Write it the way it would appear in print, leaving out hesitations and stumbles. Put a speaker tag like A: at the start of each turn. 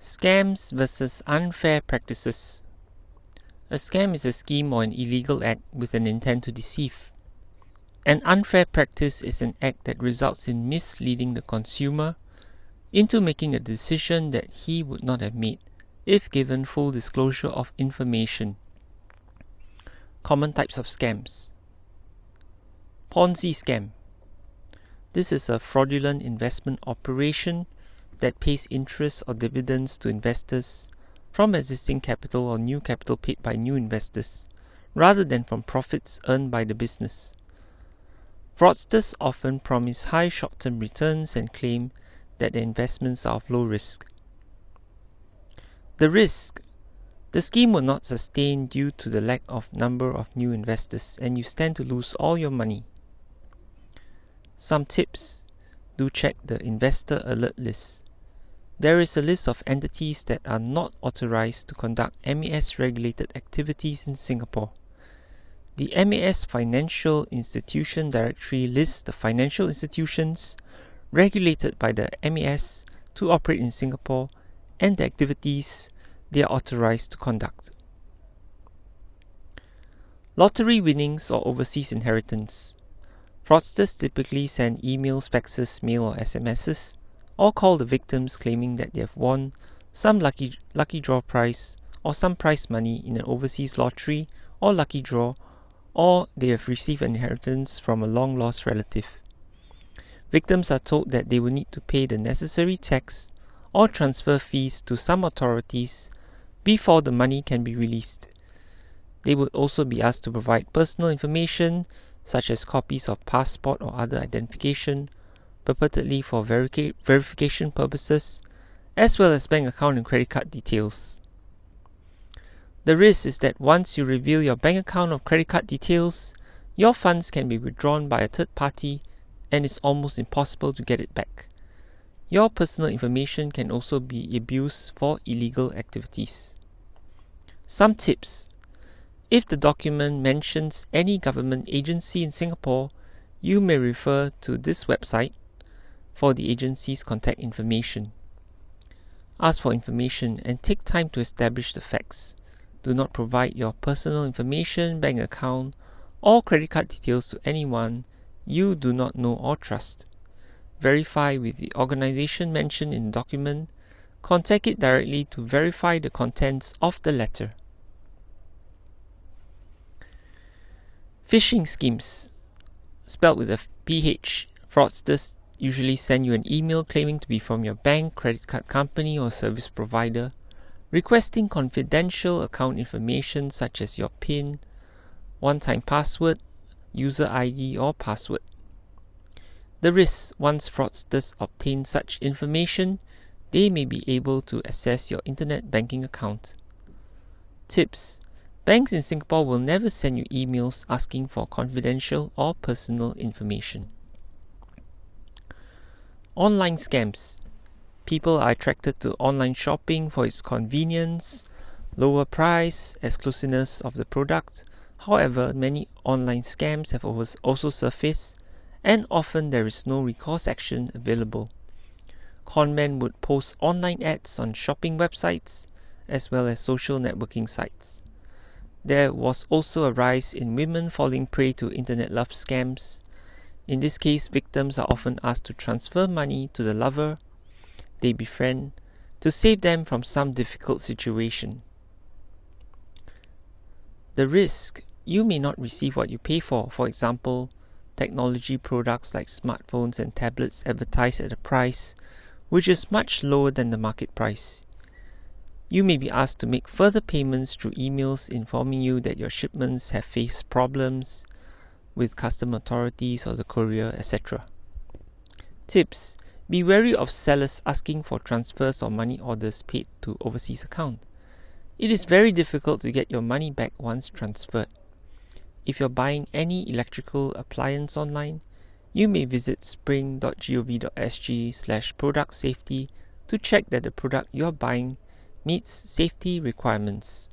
A: Scams versus unfair practices. A scam is a scheme or an illegal act with an intent to deceive. An unfair practice is an act that results in misleading the consumer into making a decision that he would not have made if given full disclosure of information. Common types of scams. Ponzi Scam. This is a fraudulent investment operation that pays interest or dividends to investors from existing capital or new capital paid by new investors, rather than from profits earned by the business. Fraudsters often promise high short-term returns and claim that their investments are of low risk. The risk. The scheme will not sustain due to the lack of number of new investors, and you stand to lose all your money. Some tips. Do check the investor alert list. There is a list of entities that are not authorized to conduct MAS-regulated activities in Singapore. The MAS Financial Institution Directory lists the financial institutions regulated by the MAS to operate in Singapore and the activities they are authorized to conduct. Lottery winnings or overseas inheritance. Fraudsters typically send emails, faxes, mail or SMSs, or call the victims claiming that they have won some lucky draw prize or some prize money in an overseas lottery or lucky draw, or they have received an inheritance from a long-lost relative. Victims are told that they will need to pay the necessary tax or transfer fees to some authorities before the money can be released. They would also be asked to provide personal information such as copies of passport or other identification, purportedly for verification purposes, as well as bank account and credit card details. The risk is that once you reveal your bank account or credit card details, your funds can be withdrawn by a third party and it's almost impossible to get it back. Your personal information can also be abused for illegal activities. Some tips. If the document mentions any government agency in Singapore, you may refer to this website for the agency's contact information. Ask for information and take time to establish the facts. Do not provide your personal information, bank account, or credit card details to anyone you do not know or trust. Verify with the organization mentioned in the document. Contact it directly to verify the contents of the letter. Phishing schemes. Spelled with a PH. Fraudsters usually send you an email claiming to be from your bank, credit card company, or service provider, requesting confidential account information such as your PIN, one-time password, user ID, or password. The risk. Once fraudsters obtain such information, they may be able to access your internet banking account. Tips. Banks in Singapore will never send you emails asking for confidential or personal information. Online scams. People are attracted to online shopping for its convenience, lower price, exclusiveness of the product. However, many online scams have also surfaced, and often there is no recourse action available. Conmen would post online ads on shopping websites as well as social networking sites. There was also a rise in women falling prey to internet love scams. In this case, victims are often asked to transfer money to the lover they befriend to save them from some difficult situation. The risk. You may not receive what you pay for. For example, technology products like smartphones and tablets advertised at a price which is much lower than the market price. You may be asked to make further payments through emails informing you that your shipments have faced problems with custom authorities or the courier, etc. Tips. Be wary of sellers asking for transfers or money orders paid to overseas account. It is very difficult to get your money back once transferred. If you're buying any electrical appliance online, you may visit spring.gov.sg/product safety to check that the product you're buying meets safety requirements.